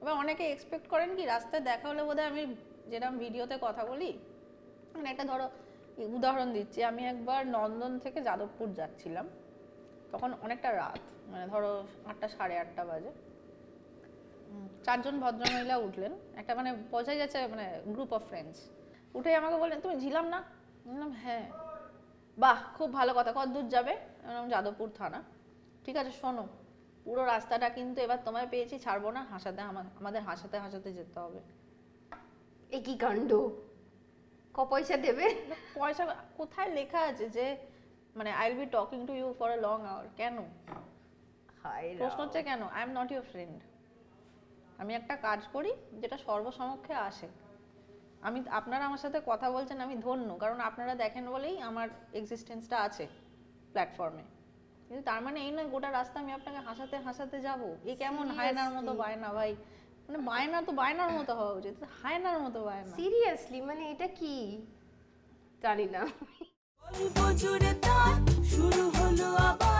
এবার অনেকে এক্সপেক্ট করেন কি রাস্তায় দেখা হলে বোধহয় আমি যেরকম ভিডিওতে কথা বলি, মানে একটা ধরো উদাহরণ দিচ্ছি, আমি একবার নন্দন থেকে যাদবপুর যাচ্ছিলাম, তখন অনেকটা রাত, মানে ধরো 8টা সাড়ে 8টা বাজে। 4জন ভদ্রমহিলা উঠলেন, একটা মানে বোঝাই যাচ্ছে মানে গ্রুপ অফ ফ্রেন্ডস। উঠে আমাকে বললেন তুমি ঝিলাম না? বললাম হ্যাঁ। বাহ খুব ভালো কথা, কত দূর যাবে? যাদবপুর থানা। ঠিক আছে শোনো, পুরো রাস্তাটা কিন্তু এবার তোমায় পেয়েছি, ছাড়বো না, আমাদের হাসাতে হাসাতে যেতে হবে। এ কি কাণ্ড! পয়সা দেবে? পয়সা কোথায় লেখা আছে যে মানে I will be talking to you for a long hour? কেন? প্রশ্ন হচ্ছে কেন? I am not your friend. আমি একটা কাজ করি যেটা সর্বসমক্ষে আসে। আপনারা আমার সাথে কথা বলছেন, আমি ধন্য, কারণ আপনারা দেখেন বলেই আমার এক্সিস্টেন্সটা আছে প্ল্যাটফর্মে। কিন্তু তার মানে এই নয় গোটা রাস্তা আমি আপনাকে হাসাতে হাসাতে যাবো। এই কেমন হায়নার মতো বায়না ভাই! মানে বায়না তো বায়নার মতো হওয়া উচিত, হায়নার মতো বায়না। সিরিয়াসলি মানে এটা কি জানি না। শুরু হলো আবার